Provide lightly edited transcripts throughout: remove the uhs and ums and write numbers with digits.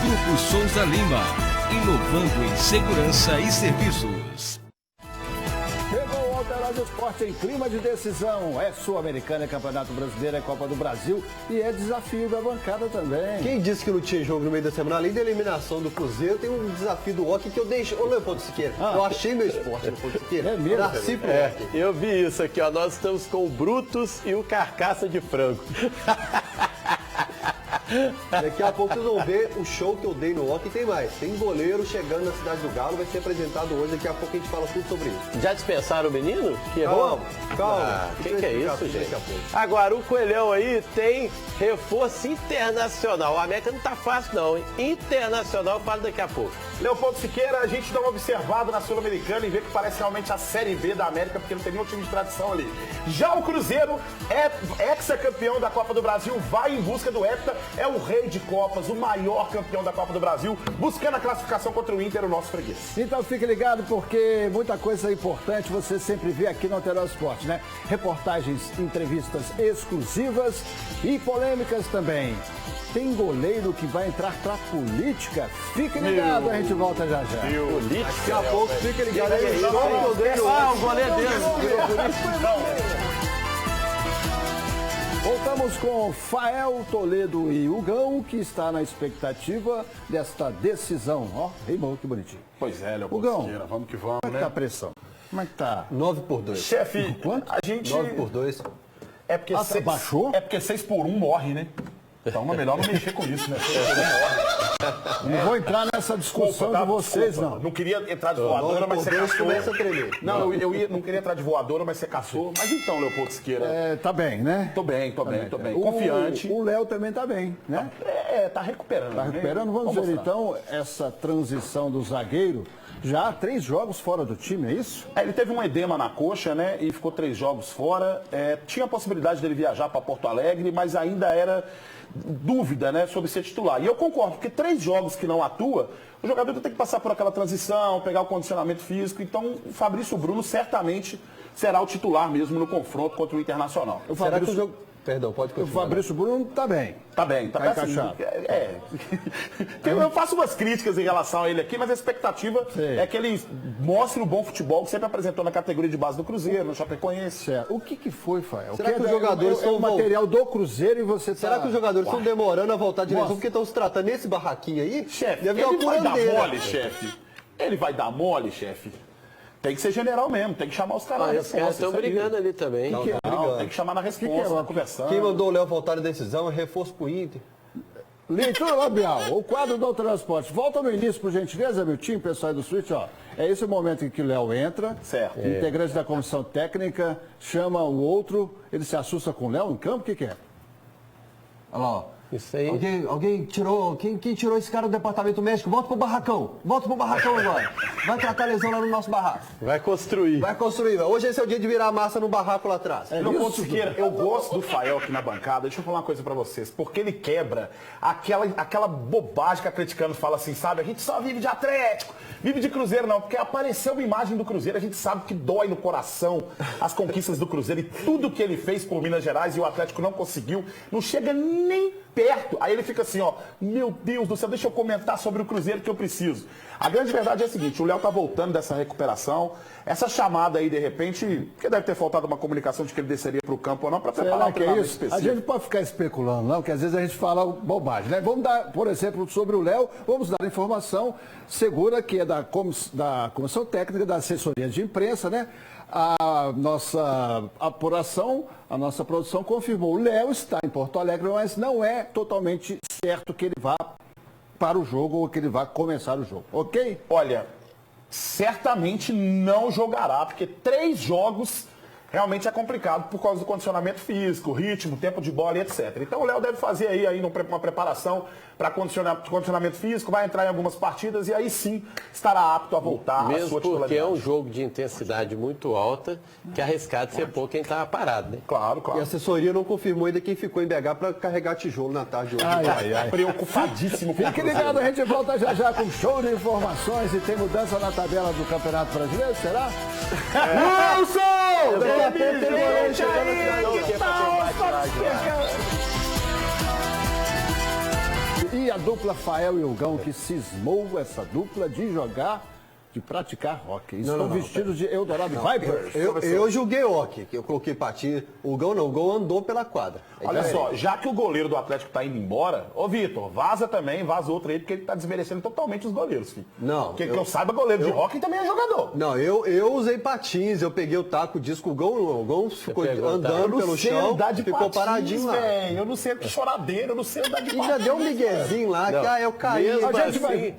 Grupo Souza Lima, inovando em segurança e serviços. Chegou o Alterosa Esporte em clima de decisão. É Sul-Americana, é Campeonato Brasileiro, é Copa do Brasil e é desafio da bancada também. Quem disse que não tinha jogo no meio da semana? Além da eliminação do Cruzeiro, tem um desafio do hockey que eu deixei. Ô, Leopoldo Siqueira, eu achei meu esporte, Leopoldo Siqueira. É mesmo? Nasci pro hockey. Eu vi isso aqui, ó. Nós estamos com o Brutus e o Carcaça de Frango. Daqui a pouco vocês vão ver o show que eu dei no hockey. Tem mais. Tem goleiro chegando na Cidade do Galo, vai ser apresentado hoje. Daqui a pouco a gente fala tudo sobre isso. Já dispensaram o menino? Que errou? Calma. O que é isso, gente? Agora, o Coelhão aí tem reforço internacional. A América não tá fácil, não, hein? Internacional, eu falo daqui a pouco. Leopoldo Siqueira, a gente dá uma observada na Sul-Americana e vê que parece realmente a Série B da América, porque não tem nenhum time de tradição ali. Já o Cruzeiro é ex-campeão da Copa do Brasil, vai em busca do hepta, é o rei de Copas, o maior campeão da Copa do Brasil, buscando a classificação contra o Inter, o nosso freguês. Então fique ligado, porque muita coisa importante você sempre vê aqui no Alterosa Esporte, né? Reportagens, entrevistas exclusivas e polêmicas também. Tem goleiro que vai entrar pra política? Fique ligado, a gente volta já já. Política? Daqui a pouco fica ligado aí. O goleiro dele. Voltamos com Fael, Toledo e Hugão, que está na expectativa desta decisão. Ó, rimou, que bonitinho. Pois é, Leopoldo Hugão, Siqueira, vamos que vamos, como é que né? tá a pressão? Como é que tá? 9x2. Chefe, Quanto? a gente... 9x2. É porque baixou? É porque 6x1 morre, né? Então é melhor não mexer com isso, né? Não vou entrar nessa discussão de vocês, não. Não queria entrar de voadora, mas você caçou. Começa a tremer. Não, não queria entrar de voadora, mas você caçou. Mas então, Leopoldo Siqueira... É, tá bem, né? Tô bem. Confiante. O Léo também tá bem, né? Tá recuperando. Tá recuperando. Né? Vamos ver mostrar. então essa transição do zagueiro. Já há 3 jogos fora do time, é isso? Ele teve um edema na coxa, né? E ficou 3 jogos fora. Tinha a possibilidade dele viajar para Porto Alegre, mas ainda era dúvida, né, sobre ser titular. E eu concordo, porque 3 jogos que não atua, o jogador tem que passar por aquela transição, pegar o condicionamento físico. Então, o Fabrício Bruno certamente será o titular mesmo no confronto contra o Internacional. Será que o jogo... Perdão, pode O continuar. Fabrício Bruno tá bem. Tá bem, tá Tá assim, encaixado. Eu faço umas críticas em relação a ele aqui, mas a expectativa Sei. é que ele mostre o bom futebol que sempre apresentou na categoria de base do Cruzeiro, no Chapecoense. Certo. O que foi, Fael? Será que os é jogadores o são material do Cruzeiro e você tá... Será que os jogadores estão demorando a voltar à direção Mostra. porque estão se tratando nesse barraquinho aí? Chefe, Deve ele dar uma vai dar curandeira. mole, chefe. Ele vai dar mole, chefe. Tem que ser general mesmo, tem que chamar os caras na Os caras resposta. estão isso aí. brigando ali também. Não, tem que chamar na resposta, conversando. Quem mandou o Léo voltar na decisão é reforço pro Inter. Leitura labial, o quadro do Transporte. Volta no início, por gentileza, meu time, pessoal aí do Switch, ó. É esse o momento em que o Léo entra. Certo. O integrante da comissão técnica chama o outro, ele se assusta com o Léo em campo, o que é? Olha lá, ó. Isso aí. Alguém tirou. Quem tirou esse cara do departamento médico? Volta pro barracão. Volta pro barracão agora. Vai tratar a lesão lá no nosso barraco. Vai construir. Vai construir, velho. Hoje esse é o dia de virar massa no barraco lá atrás. Leopoldo Siqueira, eu gosto do Fael aqui na bancada. Deixa eu falar uma coisa pra vocês. Porque ele quebra aquela bobagem que a atleticano fala assim, sabe? A gente só vive de Atlético, vive de Cruzeiro, não. Porque apareceu uma imagem do Cruzeiro, a gente sabe que dói no coração as conquistas do Cruzeiro e tudo que ele fez por Minas Gerais e o Atlético não conseguiu. Não chega nem perto. Aí ele fica assim, ó, meu Deus do céu, deixa eu comentar sobre o Cruzeiro que eu preciso. A grande verdade é a seguinte, o Léo tá voltando dessa recuperação, essa chamada aí, de repente, porque deve ter faltado uma comunicação de que ele desceria pro campo ou não, para preparar Será um que é treinamento isso? específico. A gente não pode ficar especulando, não, que às vezes a gente fala bobagem, né? Vamos dar, por exemplo, sobre o Léo, vamos dar informação segura que é da comissão técnica, da assessoria de imprensa, né? A nossa apuração, a nossa produção confirmou. O Léo está em Porto Alegre, mas não é totalmente certo que ele vá para o jogo ou que ele vá começar o jogo, ok? Olha, certamente não jogará, porque 3 jogos realmente é complicado por causa do condicionamento físico, ritmo, tempo de bola e etc. Então o Léo deve fazer aí uma preparação para condicionamento físico, vai entrar em algumas partidas e aí sim estará apto a voltar à Mesmo sua porque titularidade. é um jogo de intensidade muito alta, que é arriscado ser pouco quem estava parado, né? Claro, E a claro. assessoria não confirmou ainda quem ficou em BH para carregar tijolo na tarde hoje. Preocupadíssimo com o Fique Cruzeiro. ligado, a gente volta já já com show de informações e tem mudança na tabela do Campeonato Brasileiro, será? Wilson! Daqui a pouco tem goleiro chegando na final. E a dupla Fael e Hugão, que cismou essa dupla de praticar hockey. Estão vestidos de Eldorado Vipers. Eu julguei hockey, que eu coloquei patins. O Gol não, o Gol andou pela quadra. Olha só, já que o goleiro do Atlético tá indo embora, ô Vitor, vaza outro aí, porque ele tá desmerecendo totalmente os goleiros, filho. Não. Porque que eu saiba, goleiro de hockey também é jogador. Não, eu usei patins, eu peguei o taco, o disco, o Gol ficou andando pelo chão, ficou paradinho lá. Eu não sei choradeira, eu não sei andar de patins. E já deu um miguezinho lá, que eu caí. Mesmo A gente assim,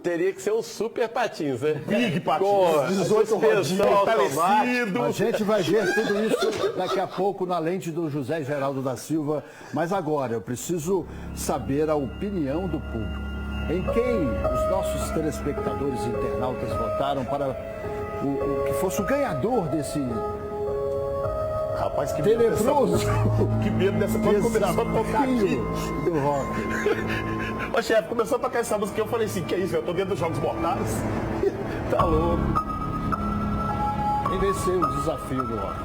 teria que ser um super patins, né? Big patins. Com 18 suspensão automática. A gente vai ver tudo isso daqui a pouco na lente do José Geraldo da Silva. Mas agora eu preciso saber a opinião do público. Em quem os nossos telespectadores e internautas votaram para o que fosse o ganhador desse Rapaz, que tenebroso que medo dessa quando começou a tocar aqui. desafio do rock. Ô chefe, começou a tocar essa música e eu falei assim, que é isso? Eu tô dentro dos Jogos Mortais? Tá louco. Quem venceu o desafio do rock?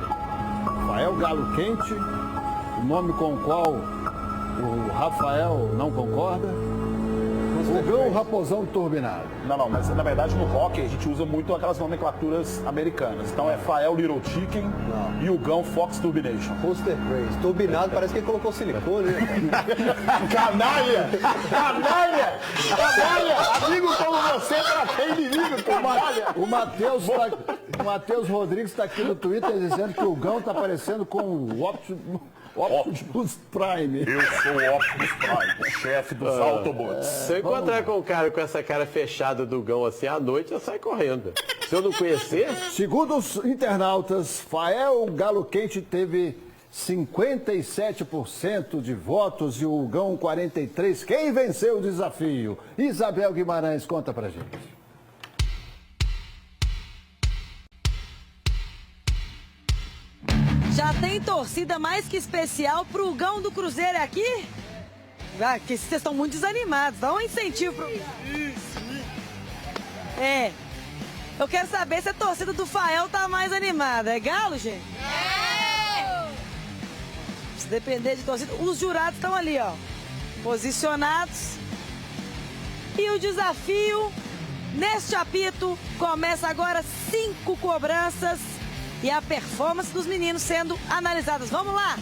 Rafael Galo Quente, o nome com o qual o Rafael não concorda. Hugão Raposão Turbinado. Não, mas na verdade no rock a gente usa muito aquelas nomenclaturas americanas. Então é Fael Little Chicken e Hugão Fox Turbination. Poster Craze. Turbinado, parece que ele colocou silicone, né? Canalha! Canalha! Canalha! Amigo como você, pra quem inimigo, canalha! O Matheus Rodrigues está aqui no Twitter dizendo que o Hugão está parecendo com o Optimus Prime. Eu sou o Optimus Prime, o chefe dos Autobots. Se eu encontrar com um cara com essa cara fechada do Gão assim à noite, eu saio correndo. Se eu não conhecer, Segundo os internautas, Fael Galo Quente teve 57% de votos e o Hugão 43%. Quem venceu o desafio? Isabel Guimarães, conta pra gente. Já tem torcida mais que especial pro Hugão do Cruzeiro aqui? Ah, que vocês estão muito desanimados. Dá um incentivo pro... É. Eu quero saber se a torcida do Fael tá mais animada. É Galo, gente? É! Se depender de torcida... Os jurados estão ali, ó. Posicionados. E o desafio, neste apito, começa agora 5 cobranças. E a performance dos meninos sendo analisadas. Vamos lá!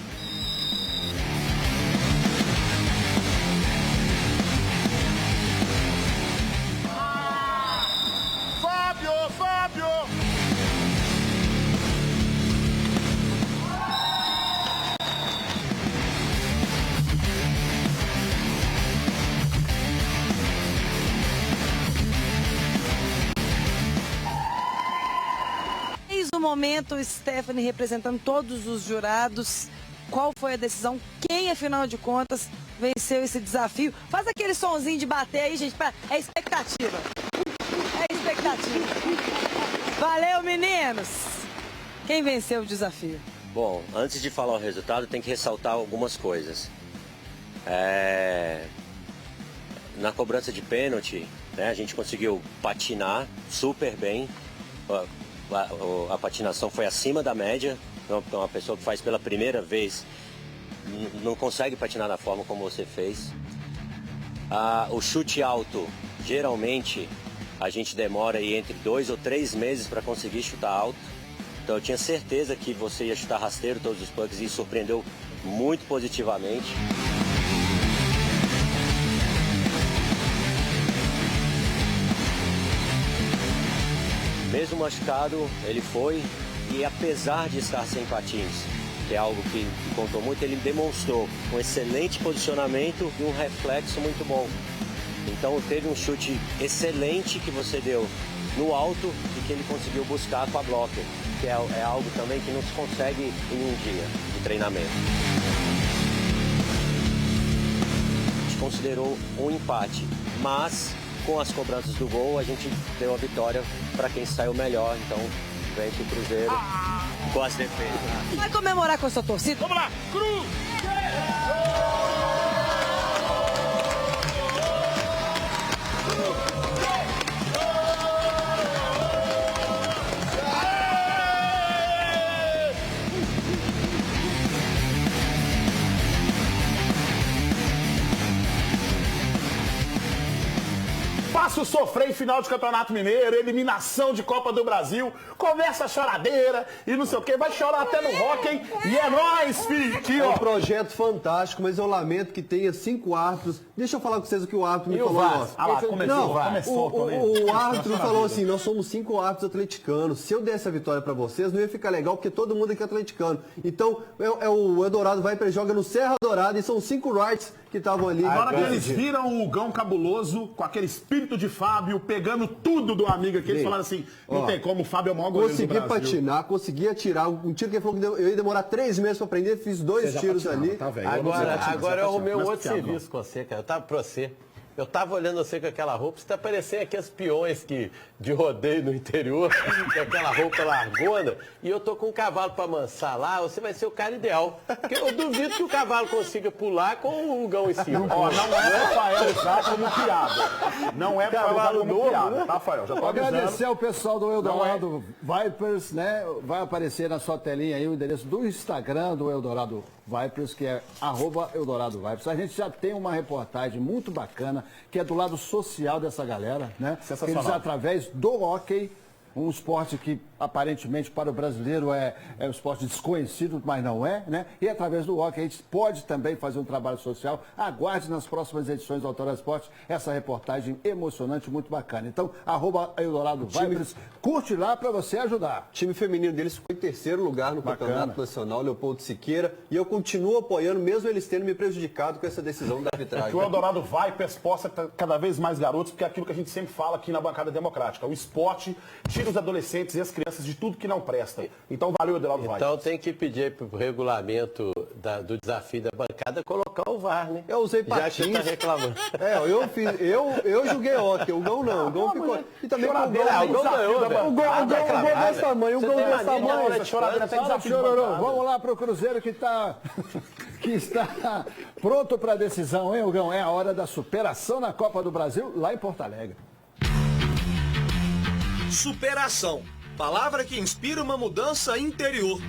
Fábio! Eis o momento, Stephanie representando todos os jurados. Qual foi a decisão? Quem, afinal de contas, venceu esse desafio? Faz aquele sonzinho de bater aí, gente. É expectativa. É expectativa. Valeu, meninos! Quem venceu o desafio? Bom, antes de falar o resultado, tem que ressaltar algumas coisas. Na cobrança de pênalti, né, a gente conseguiu patinar super bem. A patinação foi acima da média. Então, uma pessoa que faz pela primeira vez não consegue patinar da forma como você fez. O chute alto, geralmente, a gente demora aí entre 2 ou 3 meses para conseguir chutar alto. Então eu tinha certeza que você ia chutar rasteiro todos os pucks e surpreendeu muito positivamente. Mesmo machucado, ele foi, e apesar de estar sem patins, que é algo que contou muito, ele demonstrou um excelente posicionamento e um reflexo muito bom. Então teve um chute excelente que você deu no alto e que ele conseguiu buscar com a blocker, que é algo também que não se consegue em um dia de treinamento. A gente considerou um empate, mas com as cobranças do gol a gente deu a vitória para quem saiu melhor, então vence o Cruzeiro com as defesas. Vai comemorar com a sua torcida? Vamos lá, Cruzeiro! Faço sofrer em final de Campeonato Mineiro, eliminação de Copa do Brasil, conversa choradeira e não sei o quê. Vai chorar até no hóquei e é nóis, filho. Aqui, É ó. um projeto fantástico, mas eu lamento que tenha 5 árbitros. Deixa eu falar com vocês o que o árbitro me E o falou. VAR? Ah lá, começou, o árbitro falou assim, nós somos 5 árbitros atleticanos. Se eu desse a vitória pra vocês, não ia ficar legal, porque todo mundo aqui é atleticano. Então, o Eldorado vai pra joga no Serra Dourada e são 5 rights que estavam ali. Agora que eles viram o Gão cabuloso, com aquele espírito de Fábio, pegando tudo do amigo aqui, eles falaram assim, não tem como, o Fábio é o maior goleiro do Brasil. Consegui patinar, consegui atirar um tiro que ele falou que eu ia demorar 3 meses pra aprender, fiz 2 tiros ali. Tá, velho? Agora eu arrumei um outro piada, serviço com você, cara. Eu tava pra você. Eu tava olhando você com aquela roupa, você tá parecendo aqueles peões de rodeio no interior, com aquela roupa largona, e eu tô com um cavalo pra amansar lá, você vai ser o cara ideal. Porque eu duvido que o cavalo consiga pular com o Gão em cima. Ó, não é Rafael usar como piada. Não é Rafael usar como novo, piada, né? tá, Rafael? Já tô Vou avisando. agradecer ao pessoal do Eldorado Vipers, né? Vai aparecer na sua telinha aí o endereço do Instagram do Eldorado Vipers, que é @Eldorado Vipers. A gente já tem uma reportagem muito bacana, que é do lado social dessa galera, né? Sensacional. Eles, através do hóquei, um esporte que aparentemente para o brasileiro é um esporte desconhecido, mas não é, né? E através do hóquei a gente pode também fazer um trabalho social. Aguarde nas próximas edições do Autora Esporte essa reportagem emocionante, muito bacana. Então, @Eldorado Vipers, curte lá para você ajudar. O time feminino deles ficou em 3º lugar no Bacana. Campeonato Nacional, Leopoldo Siqueira, e eu continuo apoiando, mesmo eles tendo me prejudicado com essa decisão da arbitragem. Que o Eldorado Vipers possa ter cada vez mais garotos, porque é aquilo que a gente sempre fala aqui na bancada democrática. O esporte tira os adolescentes e as crianças de tudo que não presta. Então, valeu, Eldorado Vipers. Então tem que pedir pro regulamento do desafio da bancada colocar o VAR, né? Eu usei Já que patins. você tá reclamando. Eu joguei hóquei, o Gão não. O Gão ficou. E também o Gão ganhou, velho. O Gão desse tamanho, o Gão desse tamanho. Fala, Chororô, vamos lá pro Cruzeiro que está pronto para a decisão, hein, Hugão? É a hora da superação na Copa do Brasil, lá em Porto Alegre. Superação. Palavra que inspira uma mudança interior.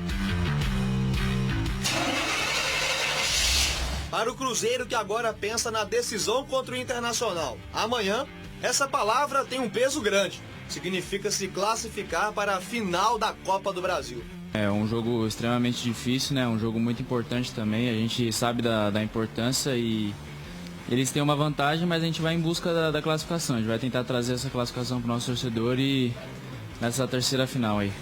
Para o Cruzeiro, que agora pensa na decisão contra o Internacional amanhã, essa palavra tem um peso grande. Significa se classificar para a final da Copa do Brasil. É um jogo extremamente difícil, né? Um jogo muito importante também. A gente sabe da importância e eles têm uma vantagem, mas a gente vai em busca da classificação. A gente vai tentar trazer essa classificação para o nosso torcedor e nessa terceira final aí.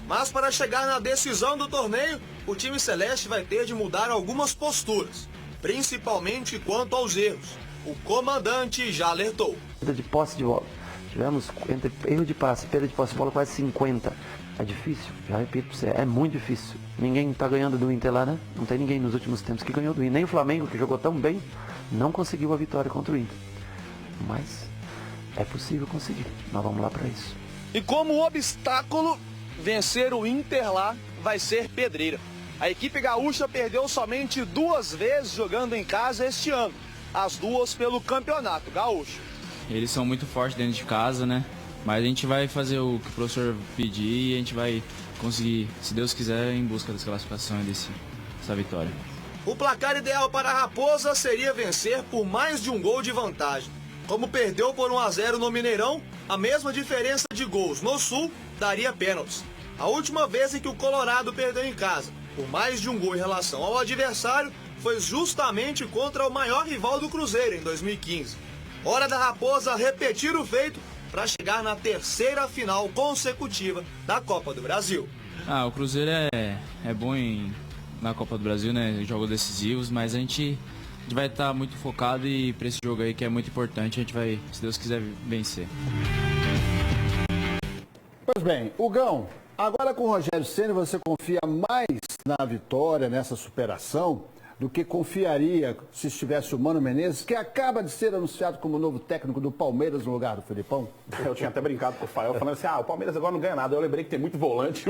Mas para chegar na decisão do torneio, o time celeste vai ter de mudar algumas posturas, principalmente quanto aos erros. O comandante já alertou. De posse de bola. Tivemos entre erro de passe e perda de posse de bola quase 50. É difícil, já repito pra você, é muito difícil. Ninguém tá ganhando do Inter lá, né? Não tem ninguém nos últimos tempos que ganhou do Inter. Nem o Flamengo, que jogou tão bem, não conseguiu a vitória contra o Inter. Mas é possível conseguir. Nós vamos lá para isso. E como obstáculo, vencer o Inter lá vai ser pedreira. A equipe gaúcha perdeu somente 2 vezes jogando em casa este ano. As 2 pelo Campeonato Gaúcho. Eles são muito fortes dentro de casa, né? Mas a gente vai fazer o que o professor pedir e a gente vai conseguir, se Deus quiser, em busca dessa classificação e dessa vitória. O placar ideal para a Raposa seria vencer por mais de um gol de vantagem. Como perdeu por 1-0 no Mineirão, a mesma diferença de gols no Sul daria pênaltis. A última vez em que o Colorado perdeu em casa, por mais de um gol em relação ao adversário, foi justamente contra o maior rival do Cruzeiro em 2015. Hora da Raposa repetir o feito para chegar na terceira final consecutiva da Copa do Brasil. O Cruzeiro é bom na Copa do Brasil, né? Jogos decisivos, mas a gente vai estar muito focado e para esse jogo aí que é muito importante, a gente vai, se Deus quiser, vencer. Pois bem, Hugão, agora com o Rogério Ceni você confia mais na vitória, nessa superação, do que confiaria se estivesse o Mano Menezes, que acaba de ser anunciado como novo técnico do Palmeiras no lugar do Felipão? Eu tinha até brincado com o Rafael, falando assim, o Palmeiras agora não ganha nada. Eu lembrei que tem muito volante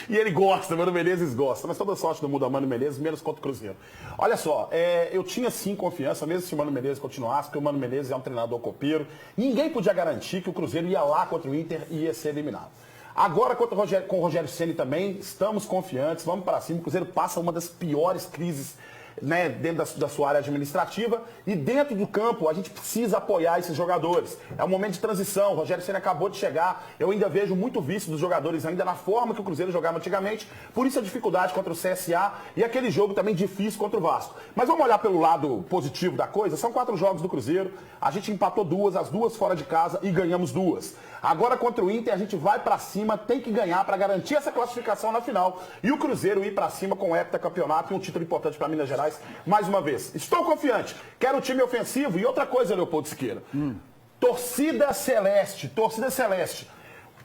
e ele gosta, Mano Menezes gosta. Mas toda sorte do mundo a Mano Menezes, menos contra o Cruzeiro. Olha só, eu tinha sim confiança, mesmo se o Mano Menezes continuasse, porque o Mano Menezes é um treinador copeiro. Ninguém podia garantir que o Cruzeiro ia lá contra o Inter e ia ser eliminado. Agora, com o Rogério Ceni também, estamos confiantes, vamos para cima. O Cruzeiro passa uma das piores crises né, dentro da sua área administrativa, e dentro do campo a gente precisa apoiar esses jogadores. É um momento de transição, o Rogério Ceni acabou de chegar, eu ainda vejo muito vício dos jogadores ainda na forma que o Cruzeiro jogava antigamente, por isso a dificuldade contra o CSA e aquele jogo também difícil contra o Vasco. Mas vamos olhar pelo lado positivo da coisa, são 4 jogos do Cruzeiro, a gente empatou 2, as 2 fora de casa e ganhamos 2. Agora contra o Inter a gente vai pra cima, tem que ganhar para garantir essa classificação na final. E o Cruzeiro ir pra cima com o heptacampeonato e um título importante para Minas Gerais, mais uma vez. Estou confiante, quero um time ofensivo e outra coisa, Leopoldo Siqueira. Torcida celeste, torcida celeste.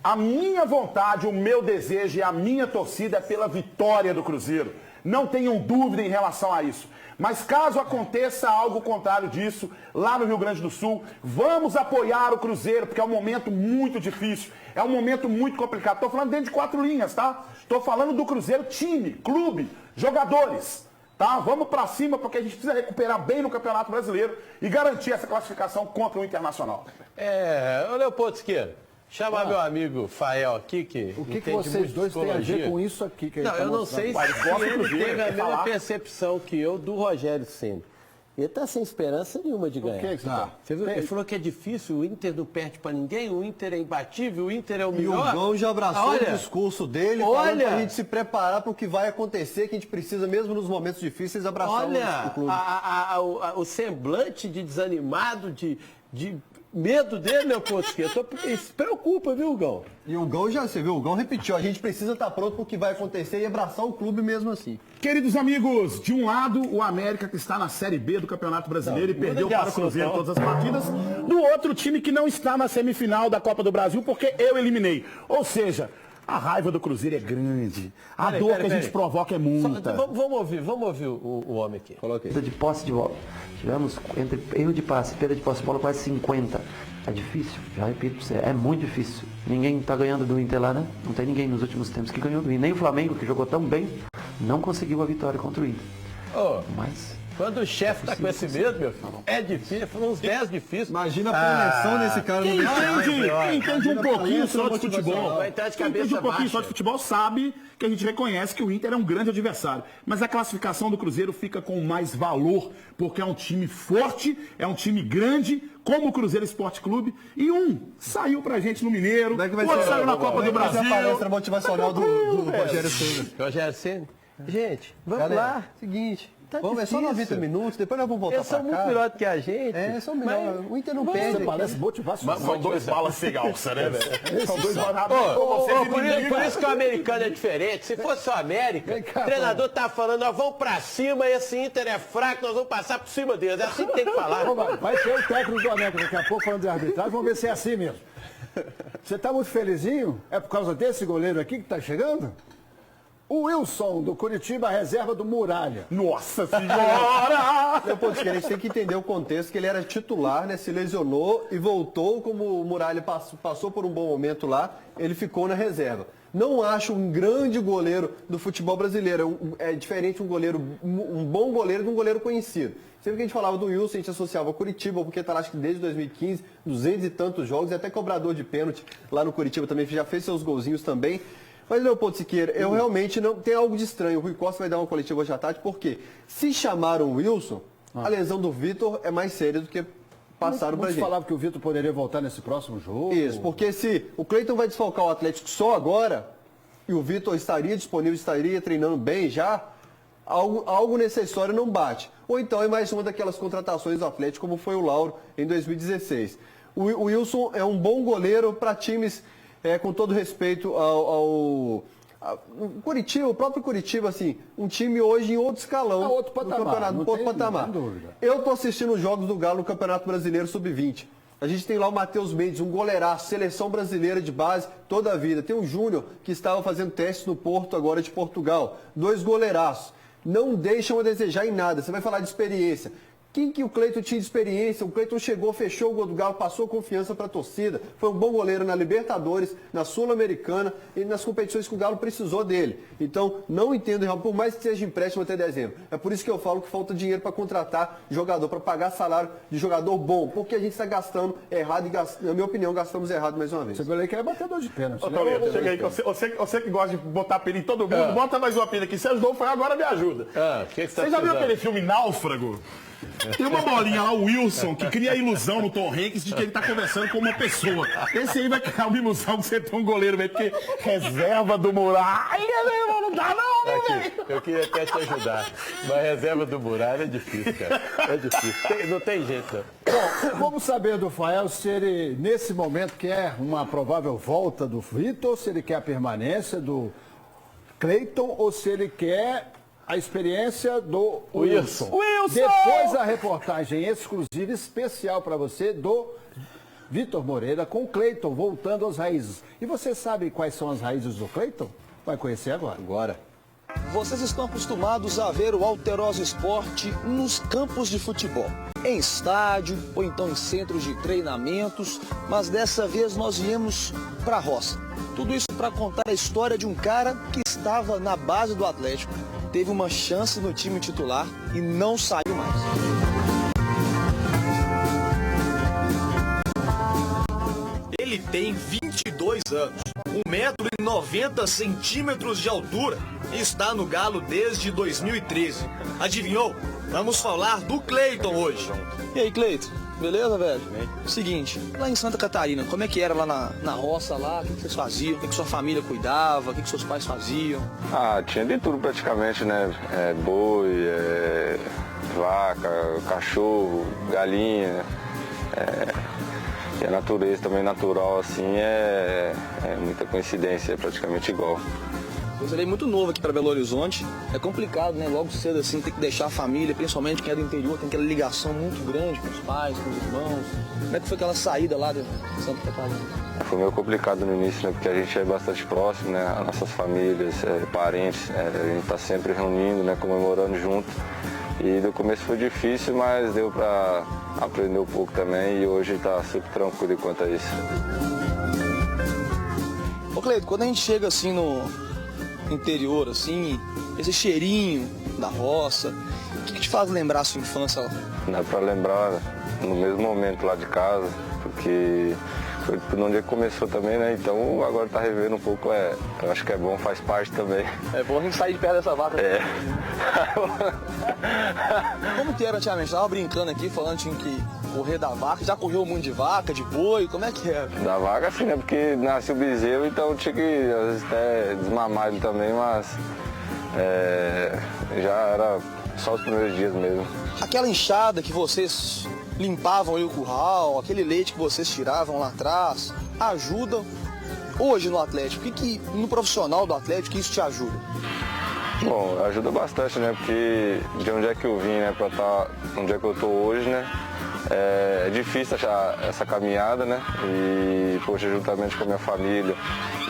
A minha vontade, o meu desejo e a minha torcida é pela vitória do Cruzeiro. Não tenham dúvida em relação a isso. Mas caso aconteça algo contrário disso, lá no Rio Grande do Sul, vamos apoiar o Cruzeiro, porque é um momento muito difícil, é um momento muito complicado. Estou falando dentro de 4 linhas, tá? Estou falando do Cruzeiro, time, clube, jogadores, tá? Vamos pra cima, porque a gente precisa recuperar bem no Campeonato Brasileiro e garantir essa classificação contra o Internacional. Ô Leopoldo Siqueira, chamar meu amigo Fael aqui, que O que entende vocês muito dois têm a ver psicologia. com isso aqui que ele Não, tá eu não mostrando? sei se ele teve a mesma percepção que eu do Rogério Ceni. Ele está sem esperança nenhuma de ganhar. que você tá? Você viu? Ele falou que é difícil, o Inter não perde para ninguém, o Inter é imbatível, o Inter é o E melhor. o Gão já abraçou Olha, o discurso dele, falando pra gente se preparar para o que vai acontecer, que a gente precisa, mesmo nos momentos difíceis, abraçar o clube. o semblante de desanimado, de medo dele, Leopoldo Siqueira. Isso se preocupa, viu, Gão? E o Gão já, você viu, o Gão repetiu, a gente precisa estar pronto para o que vai acontecer e abraçar o clube mesmo assim. Queridos amigos, de um lado o América que está na Série B do Campeonato Brasileiro e perdeu para o Cruzeiro todas as partidas, do outro time que não está na semifinal da Copa do Brasil porque eu eliminei. Ou seja, a raiva do Cruzeiro é grande, a dor que a gente provoca é muita. Vamos ouvir o homem aqui. Coloquei. De posse de bola. Tivemos entre erro de passe e perda de posse de bola quase 50. É difícil, já repito pra você, é muito difícil. Ninguém tá ganhando do Inter lá, né? Não tem ninguém nos últimos tempos que ganhou do Inter. Nem o Flamengo, que jogou tão bem, não conseguiu a vitória contra o Inter. Mas Quando o chefe tá com esse medo, meu filho, é difícil, foram uns 10 difíceis. Imagina a preleção desse cara no vestiário. Quem entende um pouquinho só de futebol, Vai estar de quem entende cabeça um pouquinho baixa. só de futebol sabe que a gente reconhece que o Inter é um grande adversário. Mas a classificação do Cruzeiro fica com mais valor, porque é um time forte, é um time grande, como o Cruzeiro Esporte Clube, e saiu pra gente no Mineiro, Como é que vai outro ser saiu na Copa do vai ser Brasil. a palestra motivacional do Rogério Ceni? Rogério Ceni, gente, vamos Galera, lá. seguinte, Tá vamos, é só difícil. 90 minutos, depois nós vamos voltar Eles são pra muito cá. melhor do que a gente. É, são melhor. O Inter não Você perde. parece motivacional. São 2 balas sem alça, né? São 2 balas. Por isso que o americano é diferente. Se fosse o América, o treinador tá falando, nós vamos pra cima, esse Inter é fraco, nós vamos passar por cima deles. É assim que tem que falar. Vai ter o técnico do América daqui a pouco falando de arbitragem, vamos ver se é assim mesmo. Você está muito felizinho? É por causa desse goleiro aqui que está chegando? O Wilson, do Curitiba, reserva do Muralha. Nossa senhora! Leopoldo Siqueira, a gente tem que entender o contexto, que ele era titular, né? Se lesionou e voltou, como o Muralha passou por um bom momento lá, ele ficou na reserva. Não acho um grande goleiro do futebol brasileiro. É diferente um bom goleiro de um goleiro conhecido. Sempre que a gente falava do Wilson, a gente associava ao Curitiba, porque está lá, acho que desde 2015, 200 e tantos jogos, e até cobrador de pênalti lá no Curitiba também, já fez seus golzinhos também. Mas, Leopoldo Siqueira, eu realmente não... Tem algo de estranho. O Rui Costa vai dar uma coletiva hoje à tarde, porque se chamaram o Wilson, a lesão do Vitor é mais séria do que passaram pra gente. Falava que o Vitor poderia voltar nesse próximo jogo. Isso, porque se o Cleiton vai desfalcar o Atlético só agora, e o Vitor estaria disponível, estaria treinando bem já, algo necessário não bate. Ou então é mais uma daquelas contratações do Atlético, como foi o Lauro em 2016. O Wilson é um bom goleiro para times... com todo respeito ao Curitiba, o próprio Curitiba, assim, um time hoje em outro escalão outro patamar, no campeonato, não outro tem patamar. dúvida. Eu tô assistindo os jogos do Galo no Campeonato Brasileiro Sub-20. A gente tem lá o Matheus Mendes, um goleiraço, seleção brasileira de base toda a vida. Tem o Júnior, que estava fazendo testes no Porto agora de Portugal. 2 goleiraços. Não deixam a desejar em nada. Você vai falar de experiência. Quem que o Cleiton tinha de experiência? O Cleiton chegou, fechou o gol do Galo, passou confiança para a torcida. Foi um bom goleiro na Libertadores, na Sul-Americana e nas competições que o Galo precisou dele. Então, não entendo, por mais que seja empréstimo até dezembro. É por isso que eu falo que falta dinheiro para contratar jogador, para pagar salário de jogador bom. Porque a gente está gastando errado e, na minha opinião, gastamos errado mais uma vez. Você falou que é batedor de pênalti. Ô, Toledo, chega aí, você que gosta de botar pilha em todo mundo, bota mais uma pilha aqui. Você ajudou, foi agora me ajuda. Você já viu aquele filme Náufrago? Tem uma bolinha lá, o Wilson, que cria a ilusão no Tom Hanks de que ele tá conversando com uma pessoa. Esse aí vai criar uma ilusão de você ter um goleiro, velho, porque reserva do Muralha, não dá não, né, velho? Eu queria até te ajudar, mas reserva do Muralha é difícil, cara. É difícil, não tem jeito, não. Bom, vamos saber do Fael se ele, nesse momento, quer uma provável volta do Vitor, se ele quer a permanência do Cleiton ou se ele quer a experiência do Wilson. Depois a reportagem exclusiva especial para você do Vitor Moreira com o Cleiton, voltando às raízes. E você sabe quais são as raízes do Cleiton? Vai conhecer agora. Agora. Vocês estão acostumados a ver o Alterosa Esporte nos campos de futebol, em estádio ou então em centros de treinamentos, mas dessa vez nós viemos para a roça. Tudo isso para contar a história de um cara que estava na base do Atlético, teve uma chance no time titular e não saiu mais. Ele tem 22 anos, 1,90 m de altura e está no Galo desde 2013. Adivinhou? Vamos falar do Cleiton hoje. E aí, Cleiton? Beleza, velho? Seguinte, lá em Santa Catarina, como é que era lá na roça lá? O que vocês faziam? O que sua família cuidava? O que seus pais faziam? Ah, tinha de tudo praticamente, né? Boi, vaca, cachorro, galinha. E a natureza também natural, assim, é muita coincidência, é praticamente igual. Pois ele é muito novo aqui para Belo Horizonte, é complicado, né? Logo cedo assim, tem que deixar a família, principalmente quem é do interior, tem aquela ligação muito grande com os pais, com os irmãos. Como é que foi aquela saída lá de Santa Catarina? Foi meio complicado no início, né? Porque a gente é bastante próximo, né? As nossas famílias, parentes, a gente tá sempre reunindo, né? Comemorando junto. E no começo foi difícil, mas deu para aprender um pouco também e hoje tá super tranquilo quanto a isso. Ô Cleiton, quando a gente chega assim no interior, assim, esse cheirinho da roça, o que te faz lembrar a sua infância lá? Dá para lembrar no mesmo momento lá de casa, porque foi por onde começou também, né? Então agora tá revendo um pouco, eu acho que é bom, faz parte também. É bom a gente sair de perto dessa vaca. É. Como que era antigamente? Tava brincando aqui, falando que tinha que correr da vaca, já correu um monte de vaca, de boi, como é que era? Da vaca sim, né? Porque nasceu o bezerro, então tinha que às vezes até desmamar ele também, mas já era só os primeiros dias mesmo. Aquela enxada que vocês limpavam aí o curral, aquele leite que vocês tiravam lá atrás, ajuda hoje no Atlético? O que no profissional do Atlético que isso te ajuda? Bom, ajuda bastante, né? Porque de onde é que eu vim, né? Pra estar onde é que eu tô hoje, né? É difícil achar essa caminhada, né? E, poxa, juntamente com a minha família,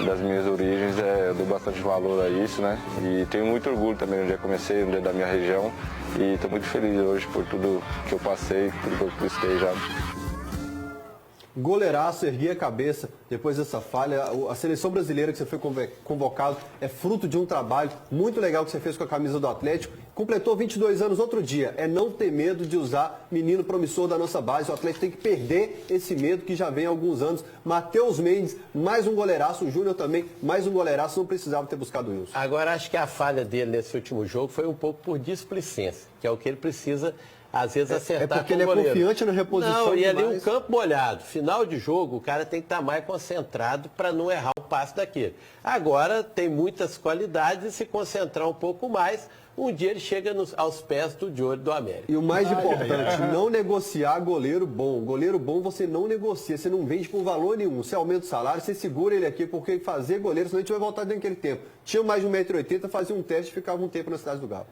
das minhas origens, eu dou bastante valor a isso, né? E tenho muito orgulho também onde eu comecei, onde é da minha região. E estou muito feliz hoje por tudo que eu passei, tudo que eu conquistei já. Goleiraço, ergui a cabeça depois dessa falha. A seleção brasileira que você foi convocado é fruto de um trabalho muito legal que você fez com a camisa do Atlético. Completou 22 anos outro dia. É não ter medo de usar menino promissor da nossa base. O Atlético tem que perder esse medo que já vem há alguns anos. Matheus Mendes, mais um goleiraço. O Júnior também, mais um goleiraço. Não precisava ter buscado o Wilson. Agora, acho que a falha dele nesse último jogo foi um pouco por displicência, que é o que ele precisa às vezes acertar porque ele é confiante na reposição. Não, e ali um campo molhado, final de jogo, o cara tem que estar mais concentrado para não errar o passe daquele. Agora tem muitas qualidades e se concentrar um pouco mais, um dia ele chega aos pés do Diogo do América. E o mais importante, não negociar goleiro bom. Goleiro bom você não negocia, você não vende por valor nenhum. Você aumenta o salário, você segura ele aqui, porque fazer goleiro, senão a gente vai voltar dentro daquele tempo. Tinha mais de 1,80 m, fazia um teste e ficava um tempo na cidade do Galo.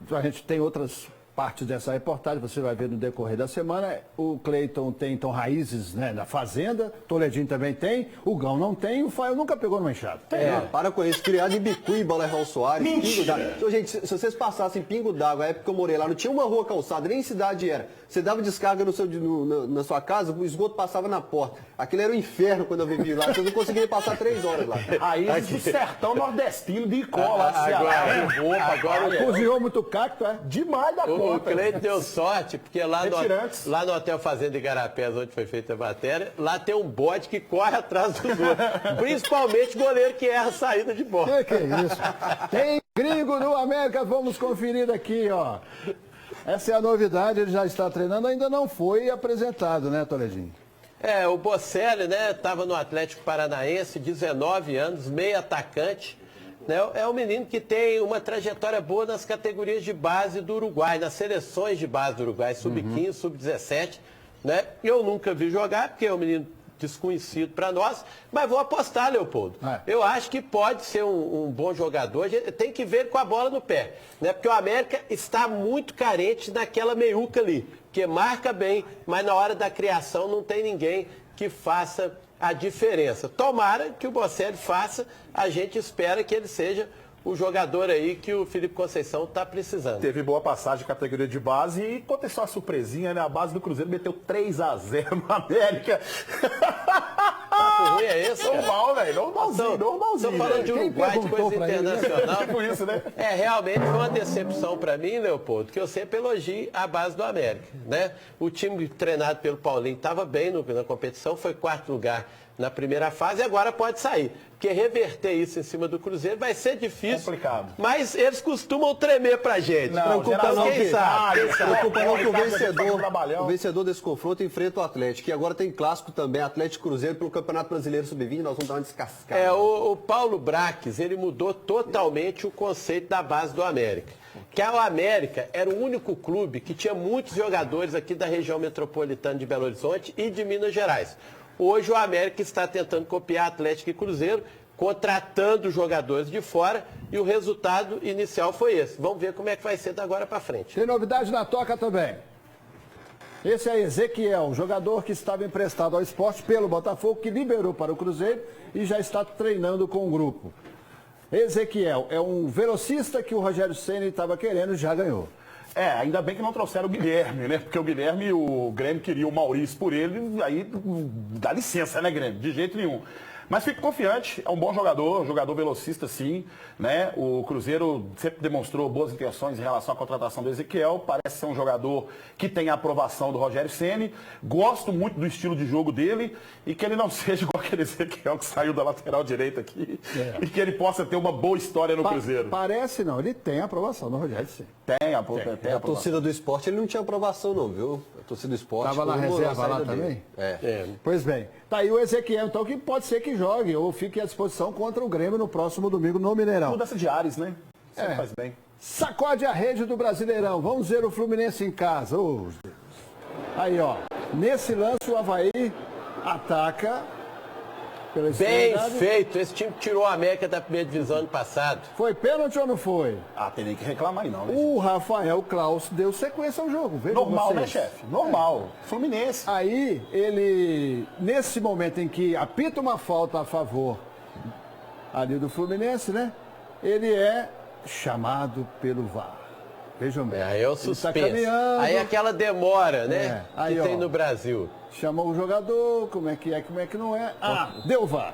A gente tem outras parte dessa reportagem, você vai ver no decorrer da semana. O Cleiton tem, então, raízes, né, na fazenda, Toledinho também tem, o Gão não tem, o Fael nunca pegou numa enxada. Para com isso, criado em Bicuíba, Leval Soares, Pingo d'Água. Então, gente, se vocês passassem Pingo d'Água, a época que eu morei lá, não tinha uma rua calçada, nem cidade era. Você dava descarga na sua casa, o esgoto passava na porta. Aquilo era o inferno quando eu vivi lá, vocês não conseguiam passar 3 horas lá. Raízes do sertão nordestino de Icola, Ceará. Cozinhou muito cacto, é? Demais da conta. O Cleiton deu sorte, porque lá no Hotel Fazenda Igarapés, onde foi feita a matéria, lá tem um bode que corre atrás dos outros. Principalmente goleiro que erra a saída de bola. Que é isso? Tem gringo no América, vamos conferir aqui, ó. Essa é a novidade, ele já está treinando, ainda não foi apresentado, né, Toledinho? O Bocelli, né, estava no Atlético Paranaense, 19 anos, meio atacante. Né, é um menino que tem uma trajetória boa nas categorias de base do Uruguai, nas seleções de base do Uruguai, sub-15, sub-17. Né? Eu nunca vi jogar, porque é um menino desconhecido para nós, mas vou apostar, Leopoldo. Eu acho que pode ser um bom jogador, a gente tem que ver com a bola no pé, né? Porque o América está muito carente naquela meiuca ali, que marca bem, mas na hora da criação não tem ninguém que faça a diferença. Tomara que o Bocelli faça, a gente espera que ele seja o jogador aí que o Felipe Conceição está precisando. Teve boa passagem de categoria de base e aconteceu uma surpresinha, né? A base do Cruzeiro meteu 3-0 no América. Papo ruim é esse? Normal, velho. Normalzinho. Estou falando de Uruguai, de coisa internacional. Tipo isso, né? Realmente foi uma decepção para mim, Leopoldo, que eu sempre elogio a base do América, né? O time treinado pelo Paulinho estava bem na competição, foi 4º lugar na primeira fase e agora pode sair. Porque reverter isso em cima do Cruzeiro vai ser difícil. Complicado. Mas eles costumam tremer pra gente. Não preocupa não, quem sabe? Preocupa não que o vencedor desse confronto enfrenta o Atlético. E agora tem clássico também, Atlético Cruzeiro pelo Campeonato Brasileiro Sub-20. Nós vamos dar uma descascada. O Paulo Braques, ele mudou totalmente o conceito da base do América. Que o América era o único clube que tinha muitos jogadores aqui da região metropolitana de Belo Horizonte e de Minas Gerais. Hoje o América está tentando copiar Atlético e Cruzeiro, contratando jogadores de fora e o resultado inicial foi esse. Vamos ver como é que vai ser da agora para frente. Tem novidade na toca também. Esse é Ezequiel, jogador que estava emprestado ao Sport pelo Botafogo, que liberou para o Cruzeiro e já está treinando com o grupo. Ezequiel é um velocista que o Rogério Ceni estava querendo e já ganhou. Ainda bem que não trouxeram o Guilherme, né? Porque o Guilherme, o Grêmio queria o Maurício por ele, aí dá licença, né, Grêmio? De jeito nenhum. Mas fico confiante, é um bom jogador velocista sim, né? O Cruzeiro sempre demonstrou boas intenções em relação à contratação do Ezequiel, parece ser um jogador que tem a aprovação do Rogério Ceni, gosto muito do estilo de jogo dele e que ele não seja igual aquele Ezequiel que saiu da lateral direita aqui e que ele possa ter uma boa história no Cruzeiro. Parece não, ele tem a aprovação do Rogério Ceni. Tem a torcida do Sport, ele não tinha aprovação não, viu? A torcida do Sport... Estava na reserva lá também? Pois bem, tá aí o Ezequiel, então, que pode ser que jogue ou fique à disposição contra o Grêmio no próximo domingo no Mineirão. Mudança de ares, né? Você faz bem. Sacode a rede do Brasileirão. Vamos ver o Fluminense em casa. Aí, ó. Nesse lance, o Avaí ataca. Bem feito. Esse time tirou a América da primeira divisão ano passado. Foi pênalti ou não foi? Tem nem que reclamar aí, não. Né? O Rafael Klaus deu sequência ao jogo. Normal, né, chefe? Normal. Fluminense. Aí, ele, nesse momento em que apita uma falta a favor ali do Fluminense, né? Ele é chamado pelo VAR. Vejam bem. Aí é o suspense. Aí aquela demora, né? Aí, que tem no Brasil. Chamou o jogador, como é que não é. Deu VAR.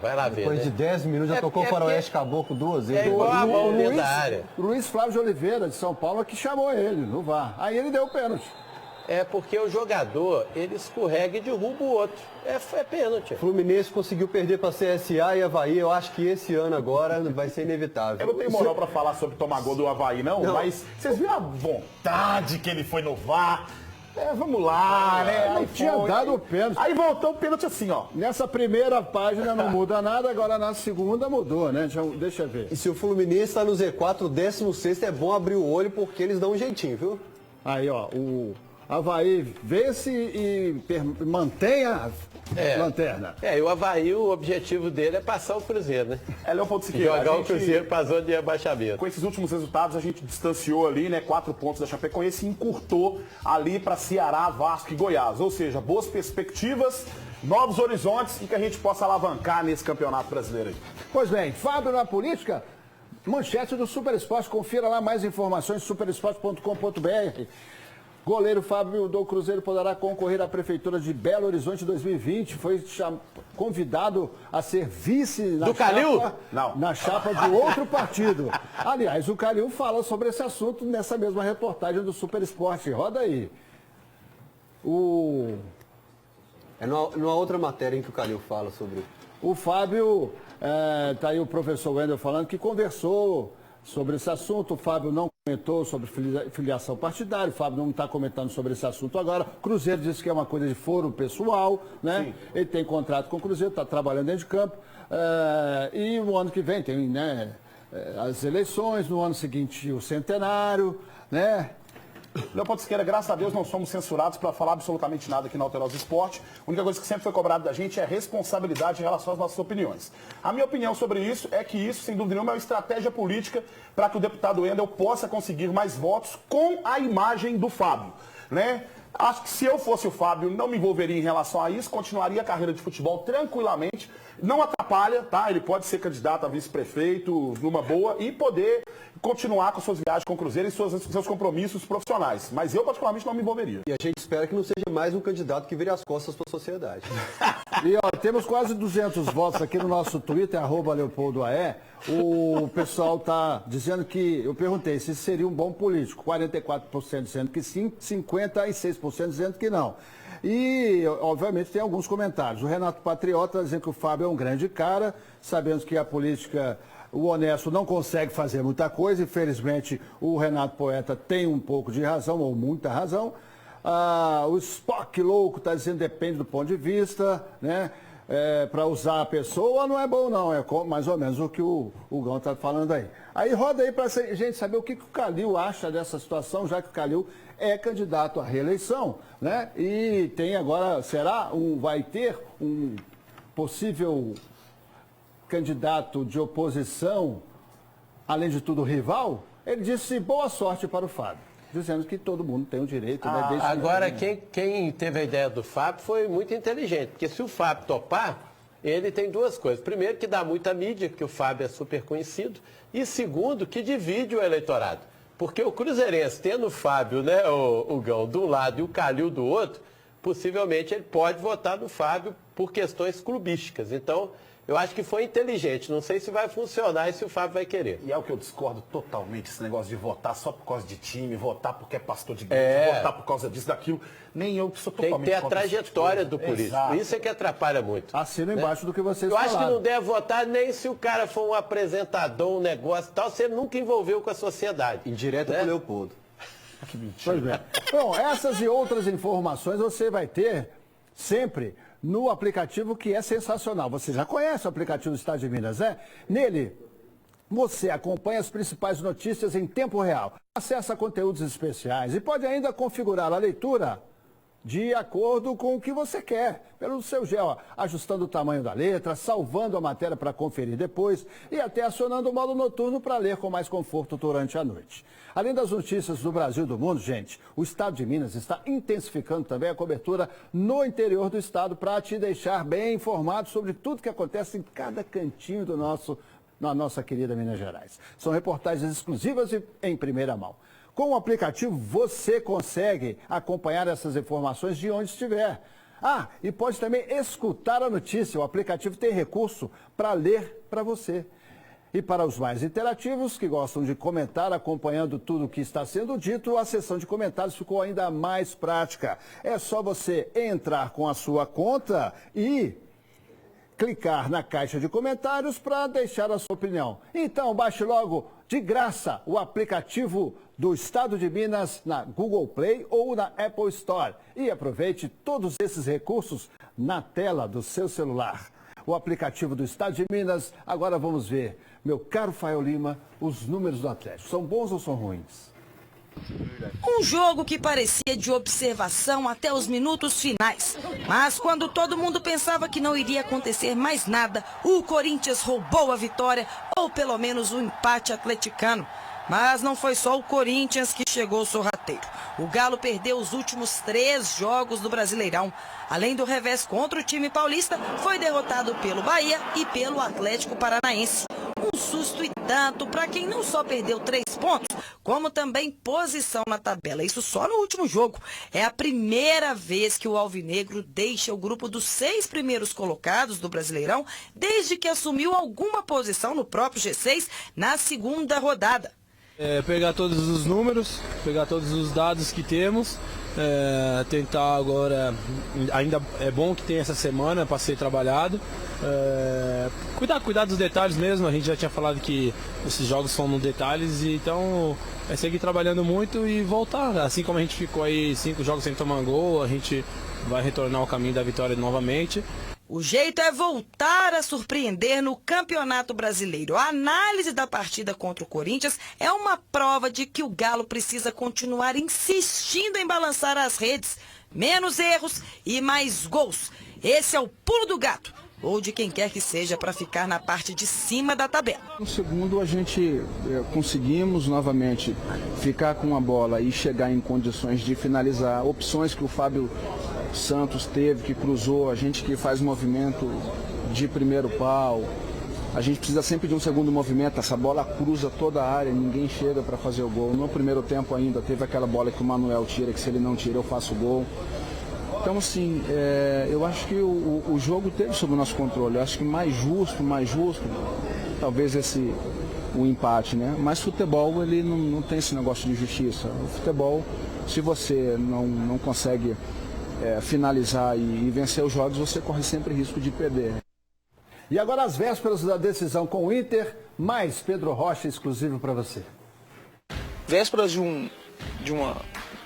Vai lá ver. Depois de 10 minutos já tocou o Faroeste Caboclo 2 vezes. É igual a mão dentro da área. Luiz Flávio de Oliveira, de São Paulo, que chamou ele no VAR. Aí ele deu o pênalti. Porque o jogador, ele escorrega e derruba o outro. É pênalti. O Fluminense conseguiu perder para CSA e Avaí. Eu acho que esse ano agora vai ser inevitável. Eu não tenho moral para falar sobre tomar gol do Avaí, não, mas vocês viram a vontade que ele foi no VAR? Vamos lá, né? Aí tinha dado o pênalti. Aí voltou o pênalti assim, ó. Nessa primeira página não muda nada, agora na segunda mudou, né? Deixa eu ver. E se o Fluminense está no Z4, o 16º, é bom abrir o olho porque eles dão um jeitinho, viu? Aí, ó, o Avaí vence e mantém a lanterna. E o Avaí, o objetivo dele é passar o Cruzeiro, né? Leopoldo Siqueira, Jogar o Cruzeiro para a zona de rebaixamento. Com esses últimos resultados, a gente distanciou ali, né, 4 pontos da Chapecoense e encurtou ali para Ceará, Vasco e Goiás. Ou seja, boas perspectivas, novos horizontes e que a gente possa alavancar nesse campeonato brasileiro aí. Pois bem, Fábio na política, manchete do Super Esporte, confira lá mais informações, superesporte.com.br. Goleiro Fábio do Cruzeiro poderá concorrer à Prefeitura de Belo Horizonte 2020. Foi convidado a ser vice na Calil? Na chapa de outro partido. Aliás, o Calil fala sobre esse assunto nessa mesma reportagem do Super Esporte. Roda aí. É numa outra matéria em que o Calil fala sobre... O Fábio, tá aí o professor Wendel falando que conversou sobre esse assunto. O Fábio não comentou sobre filiação partidária, o Fábio não está comentando sobre esse assunto agora. O Cruzeiro disse que é uma coisa de foro pessoal, né? Sim. Ele tem contrato com o Cruzeiro, está trabalhando dentro de campo. E o ano que vem tem, né, as eleições, no ano seguinte o centenário, né? Leopoldo Siqueira, graças a Deus não somos censurados para falar absolutamente nada aqui na Alterosa Esporte. A única coisa que sempre foi cobrada da gente é responsabilidade em relação às nossas opiniões. A minha opinião sobre isso é que isso, sem dúvida nenhuma, é uma estratégia política para que o deputado Wendel possa conseguir mais votos com a imagem do Fábio, né? Acho que se eu fosse o Fábio, não me envolveria em relação a isso, continuaria a carreira de futebol tranquilamente. Não atrapalha, tá? Ele pode ser candidato a vice-prefeito numa boa e poder continuar com suas viagens com o Cruzeiro e seus compromissos profissionais. Mas eu, particularmente, não me envolveria. E a gente espera que não seja mais um candidato que vire as costas para a sociedade. E ó, temos quase 200 votos aqui no nosso Twitter, @LeopoldoAE. O pessoal está dizendo que, eu perguntei se seria um bom político. 44% dizendo que sim, 56% dizendo que não. E, obviamente, tem alguns comentários. O Renato Patriota dizendo que o Fábio é um grande cara, sabemos que a política, o honesto não consegue fazer muita coisa, infelizmente o Renato Poeta tem um pouco de razão, ou muita razão. O Spock louco está dizendo que depende do ponto de vista, né? Para usar a pessoa não é bom não, é mais ou menos o que o Gão está falando aí. Aí roda aí para a gente saber o que o Calil acha dessa situação, já que o Calil é candidato à reeleição, né? E tem agora, vai ter um possível candidato de oposição, além de tudo rival? Ele disse boa sorte para o Fábio, dizendo que todo mundo tem o direito, né? Desde agora, quem teve a ideia do Fábio foi muito inteligente, porque se o Fábio topar, ele tem duas coisas. Primeiro, que dá muita mídia, que o Fábio é super conhecido, e segundo, que divide o eleitorado. Porque o cruzeirense, tendo o Fábio, né, o Gão, de um lado e o Calil do outro, possivelmente ele pode votar no Fábio por questões clubísticas. Então, eu acho que foi inteligente. Não sei se vai funcionar e se o Fábio vai querer. E é o que eu discordo totalmente, esse negócio de votar só por causa de time, votar porque é pastor de igreja, votar por causa disso, daquilo. Nem eu que sou totalmente contra. Tem que ter a trajetória do político. Exato. Isso é que atrapalha muito. Assino embaixo do que vocês falaram. falaram. Eu acho que não deve votar nem se o cara for um apresentador, um negócio e tal, você nunca envolveu com a sociedade. Indireto pro Leopoldo. Que mentira. Pois bem. Bom, essas e outras informações você vai ter sempre no aplicativo, que é sensacional. Você já conhece o aplicativo do Estado de Minas, né? Nele, você acompanha as principais notícias em tempo real, acessa conteúdos especiais e pode ainda configurar a leitura de acordo com o que você quer, pelo seu gel, ajustando o tamanho da letra, salvando a matéria para conferir depois e até acionando o modo noturno para ler com mais conforto durante a noite. Além das notícias do Brasil e do mundo, gente, o Estado de Minas está intensificando também a cobertura no interior do estado para te deixar bem informado sobre tudo que acontece em cada cantinho na nossa querida Minas Gerais. São reportagens exclusivas e em primeira mão. Com o aplicativo, você consegue acompanhar essas informações de onde estiver. E pode também escutar a notícia. O aplicativo tem recurso para ler para você. E para os mais interativos, que gostam de comentar, acompanhando tudo o que está sendo dito, a seção de comentários ficou ainda mais prática. É só você entrar com a sua conta e clicar na caixa de comentários para deixar a sua opinião. Então, baixe logo de graça o aplicativo do Estado de Minas na Google Play ou na Apple Store e aproveite todos esses recursos na tela do seu celular. O aplicativo do Estado de Minas, agora vamos ver, meu caro Fael Lima, os números do Atlético. São bons ou são ruins? Um jogo que parecia de observação até os minutos finais. Mas quando todo mundo pensava que não iria acontecer mais nada, o Corinthians roubou a vitória, ou pelo menos o empate atleticano. Mas não foi só o Corinthians que chegou sorrateiro. O Galo perdeu os últimos 3 jogos do Brasileirão. Além do revés contra o time paulista, foi derrotado pelo Bahia e pelo Atlético Paranaense. Um susto e tanto para quem não só perdeu 3 pontos, como também posição na tabela. Isso só no último jogo. É a primeira vez que o Alvinegro deixa o grupo dos 6 primeiros colocados do Brasileirão, desde que assumiu alguma posição no próprio G6 na segunda rodada. Pegar todos os números, pegar todos os dados que temos, tentar agora, ainda é bom que tem essa semana para ser trabalhado, cuidar dos detalhes mesmo. A gente já tinha falado que esses jogos são nos detalhes, então é seguir trabalhando muito e voltar, assim como a gente ficou aí 5 jogos sem tomar gol, a gente vai retornar ao caminho da vitória novamente. O jeito é voltar a surpreender no Campeonato Brasileiro. A análise da partida contra o Corinthians é uma prova de que o Galo precisa continuar insistindo em balançar as redes. Menos erros e mais gols. Esse é o pulo do gato, ou de quem quer que seja, para ficar na parte de cima da tabela. No segundo, a gente conseguimos novamente ficar com a bola e chegar em condições de finalizar. Opções que o Fábio Santos teve, que cruzou, a gente que faz movimento de primeiro pau, a gente precisa sempre de um segundo movimento, essa bola cruza toda a área, ninguém chega para fazer o gol. No primeiro tempo ainda teve aquela bola que o Manuel tira, que se ele não tira eu faço o gol. Então assim, eu acho que o jogo teve sob o nosso controle. Eu acho que mais justo, talvez o empate, né? Mas futebol, ele não tem esse negócio de justiça. O futebol, se você não consegue finalizar e vencer os jogos, você corre sempre risco de perder. E agora as vésperas da decisão com o Inter, mais Pedro Rocha exclusivo para você. Vésperas de uma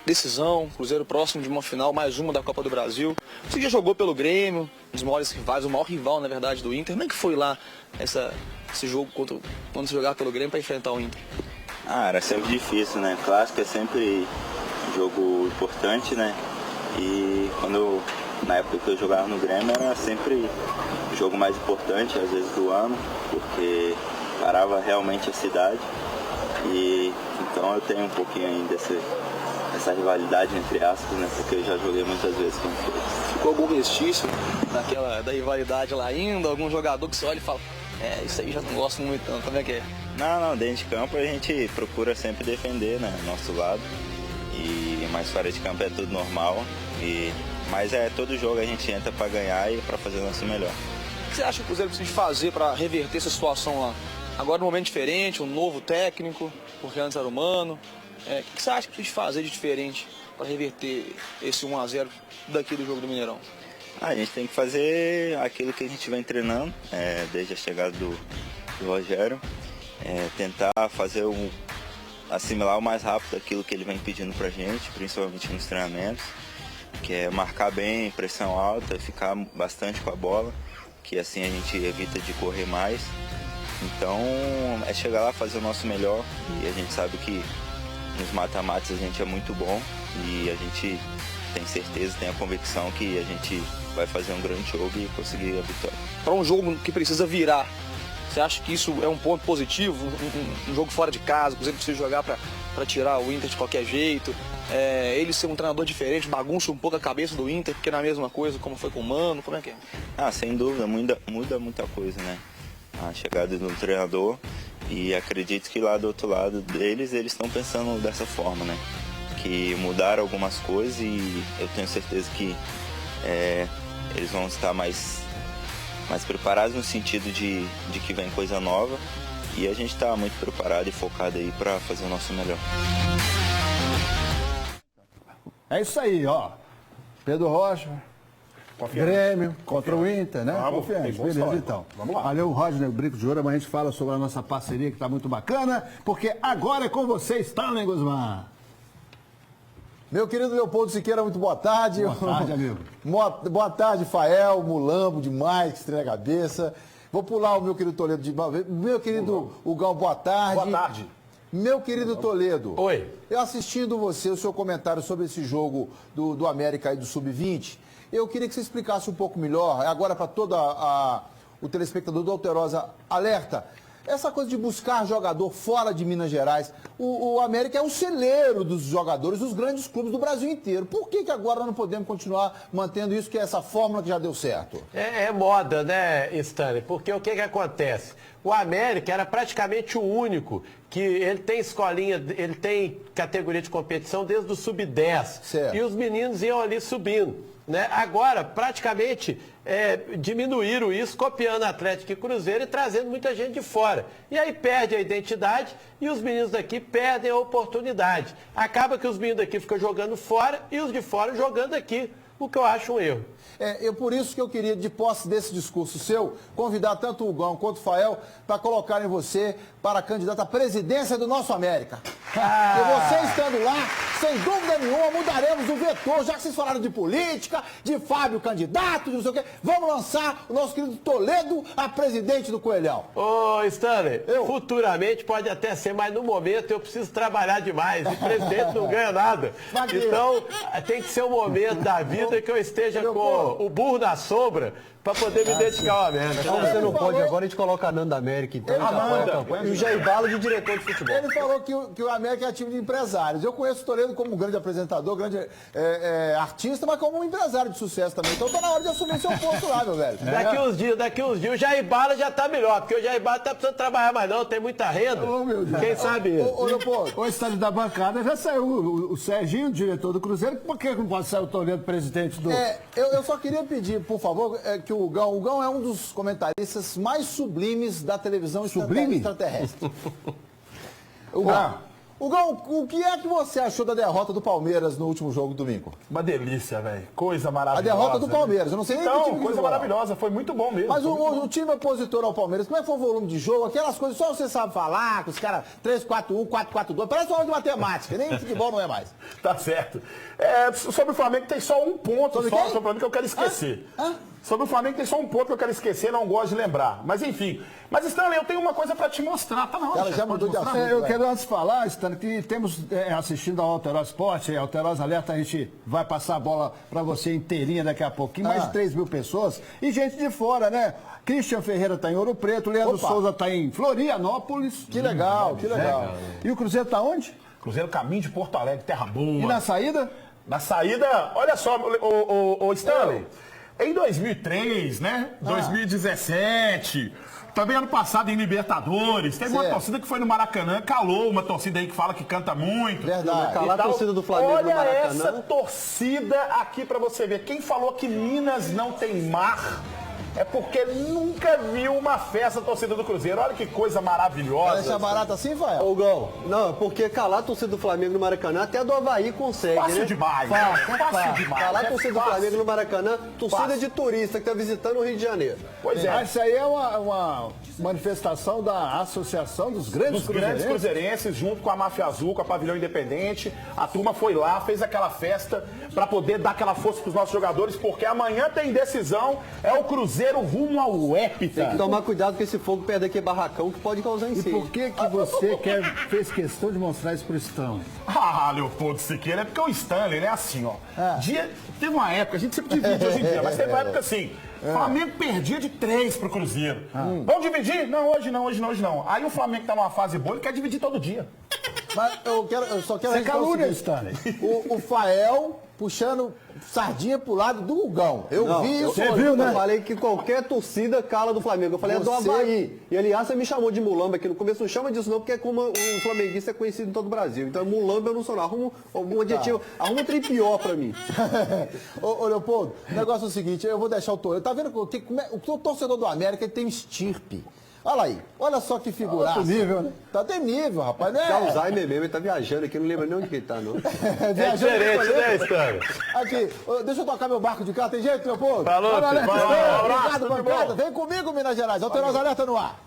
decisão, Cruzeiro próximo de uma final, mais uma da Copa do Brasil. Você já jogou pelo Grêmio, um dos maiores rivais, o maior rival, na verdade, do Inter. Como é que foi lá esse jogo quando você jogava pelo Grêmio para enfrentar o Inter? Era sempre difícil, né? Clássico é sempre um jogo importante, né? E na época que eu jogava no Grêmio, era sempre o jogo mais importante, às vezes, do ano, porque parava realmente a cidade. E então eu tenho um pouquinho ainda essa rivalidade, entre aspas, né? Porque eu já joguei muitas vezes com eles. Ficou algum restício da rivalidade lá ainda? Algum jogador que você olha e fala, isso aí já não gosto muito tanto, como é que é? Não, dentro de campo a gente procura sempre defender, né? Nosso lado. Mas fora de campo é tudo normal. Mas todo jogo a gente entra para ganhar e para fazer o nosso melhor. O que você acha que o Cruzeiro precisa fazer para reverter essa situação lá? Agora um momento diferente, um novo técnico, porque antes era humano. O que você acha que precisa fazer de diferente para reverter esse 1-0 daqui do jogo do Mineirão? A gente tem que fazer aquilo que a gente vem treinando desde a chegada do Rogério. Tentar fazer assimilar o mais rápido aquilo que ele vem pedindo pra gente, principalmente nos treinamentos, que é marcar bem, pressão alta, ficar bastante com a bola, que assim a gente evita de correr mais. Então é chegar lá, fazer o nosso melhor, e a gente sabe que nos mata-matas a gente é muito bom e a gente tem certeza, tem a convicção que a gente vai fazer um grande jogo e conseguir a vitória. Para um jogo que precisa virar, você acha que isso é um ponto positivo? Um jogo fora de casa, o Cruzeiro precisa jogar para tirar o Inter de qualquer jeito. Ele ser um treinador diferente, bagunça um pouco a cabeça do Inter, porque não é a mesma coisa como foi com o Mano, como é que é? Sem dúvida, muda muita coisa, né? A chegada do treinador, e acredito que lá do outro lado deles, eles estão pensando dessa forma, né? Que mudaram algumas coisas e eu tenho certeza que eles vão estar mais preparados no sentido de que vem coisa nova, e a gente está muito preparado e focado aí para fazer o nosso melhor. É isso aí, ó. Pedro Rocha, Grêmio contra o Inter, né? Confiante, beleza então. Vamos lá. Valeu, Rodney, o Brinco de Ouro, mas a gente fala sobre a nossa parceria que está muito bacana, porque agora é com você, Stanley Guzmán. Meu querido Leopoldo Siqueira, muito boa tarde. Boa tarde, amigo. Boa tarde, Fael, Mulambo demais, que estreia a cabeça. Vou pular o meu querido Toledo de uma vez. Meu querido Hugão, boa tarde. Boa tarde. Meu querido Toledo. Oi. Eu assistindo você, o seu comentário sobre esse jogo do América e do Sub-20, eu queria que você explicasse um pouco melhor, agora para todo o telespectador do Alterosa Alerta, essa coisa de buscar jogador fora de Minas Gerais. O América é o celeiro dos jogadores dos grandes clubes do Brasil inteiro. Por que agora não podemos continuar mantendo isso, que é essa fórmula que já deu certo? É moda, né, Stanley? Porque o que acontece? O América era praticamente o único que ele tem escolinha, ele tem categoria de competição desde o sub-10. E os meninos iam ali subindo. Né? Agora, praticamente, diminuíram isso, copiando Atlético e Cruzeiro e trazendo muita gente de fora. E aí perde a identidade e os meninos daqui perdem a oportunidade. Acaba que os meninos daqui ficam jogando fora e os de fora jogando aqui, o que eu acho um erro. Por isso que eu queria, de posse desse discurso seu, convidar tanto o Hugão quanto o Fael para colocarem você para candidato à presidência do nosso América. E você estando lá, sem dúvida nenhuma, mudaremos o vetor, já que vocês falaram de política, de Fábio candidato, de não sei o quê. Vamos lançar o nosso querido Toledo a presidente do Coelhão. Ô, Stanley, futuramente pode até ser, mas no momento eu preciso trabalhar demais. E presidente não ganha nada. Então, tem que ser um momento da vida que eu esteja com o burro na sombra para poder me dedicar ao América. Então você não pode, agora a gente coloca a Nanda América, então, e o Jair Bala de diretor de futebol. Ele falou que o América é time de empresários. Eu conheço o Toledo como um grande apresentador, grande artista, mas como um empresário de sucesso também. Então tá na hora de assumir seu posto lá, meu velho. Daqui uns dias, o Jair Bala já tá melhor, porque o Jair Bala tá precisando trabalhar mais não, tem muita renda. Meu Deus. Quem sabe isso? O estádio da bancada já saiu o Serginho, diretor do Cruzeiro. Por que não pode sair o Toledo, presidente do... Eu só queria pedir, por favor, que o Hugão é um dos comentaristas mais sublimes da televisão extraterrestre. Hugão, o que é que você achou da derrota do Palmeiras no último jogo domingo? Uma delícia, velho. Coisa maravilhosa. A derrota do Palmeiras, eu não sei nem que time que coisa maravilhosa, foi muito bom mesmo. Mas o time opositor ao Palmeiras, como é que foi o volume de jogo? Aquelas coisas só você sabe falar, com os caras 3-4-1, 4-4-2, parece uma aula de matemática, nem futebol não é mais. Tá certo. Sobre o Flamengo tem só um ponto sobre o Flamengo que eu quero esquecer. Sobre o Flamengo tem só um ponto que eu quero esquecer, não gosto de lembrar. Mas enfim. Mas, Stanley, eu tenho uma coisa pra te mostrar. Tá na hora. Ela já mudou de assunto. Eu quero antes falar, Stanley, que temos assistindo ao Alterosa Esporte, Alterosa Alerta, a gente vai passar a bola pra você inteirinha daqui a pouquinho. Mais de 3 mil pessoas. E gente de fora, né? Christian Ferreira tá em Ouro Preto, Leandro Souza tá em Florianópolis. Que legal, que legal. E o Cruzeiro tá onde? Cruzeiro caminho de Porto Alegre, terra boa. E na saída? Na saída, olha só, o Stanley, em 2003, né? 2017, também ano passado em Libertadores, teve uma torcida que foi no Maracanã, calou uma torcida aí que fala que canta muito. Verdade. Calar a torcida do Flamengo no Maracanã. Olha essa torcida aqui pra você ver. Quem falou que Minas não tem mar é porque nunca viu uma festa torcida do Cruzeiro. Olha que coisa maravilhosa. Deixa barato assim, Fael? Ô, Gão, não, porque calar a torcida do Flamengo no Maracanã, até do Havaí consegue, Fácil né? demais. Fácil demais. Calar a torcida do Flamengo no Maracanã, torcida de turista que tá visitando o Rio de Janeiro. Pois é. Isso aí é uma manifestação da Associação dos Grandes Cruzeirenses, junto com a Máfia Azul, com a Pavilhão Independente. A turma foi lá, fez aquela festa para poder dar aquela força pros nossos jogadores, porque amanhã tem decisão, é o Cruzeiro rumo ao Hépita. Tem que tomar cuidado com esse fogo perto daquele barracão que pode causar incêndio. E por que você fez questão de mostrar isso pro Stanley? Leopoldo Siqueira, é porque o Stanley, né, assim, ó. Teve uma época, a gente sempre divide hoje em dia, mas teve uma época assim, o Flamengo perdia de 3 pro Cruzeiro. Vamos dividir? Não, hoje não. Aí o Flamengo tá numa fase boa, ele quer dividir todo dia. Mas eu só quero Você calúnia, Stanley. O Fael puxando sardinha pro lado do Hugão. Eu vi isso. Você viu, né? Eu falei que qualquer torcida cala do Flamengo. Eu falei do Havaí. E aliás, você me chamou de mulamba aqui no começo. Não chama disso não, porque é como o flamenguista é conhecido em todo o Brasil. Então mulamba eu não sou não. Arruma algum adjetivo. Arruma um trem pior pra mim. Ô, Leopoldo, o negócio é o seguinte, eu vou deixar o Toledo. Tá vendo o torcedor do América ele tem estirpe. Olha aí, olha só que figuraça. Nível, né? Tem nível, rapaz, né? Tá Alzheimer mesmo, ele tá viajando aqui, não lembra nem onde que ele tá, não. É diferente, né, Stanley? Aqui, deixa eu tocar meu barco de cá, tem jeito, Leopoldo? Falou, Obrigado, abraço, bancada. Vem comigo, Minas Gerais. Alterosa Alerta no ar.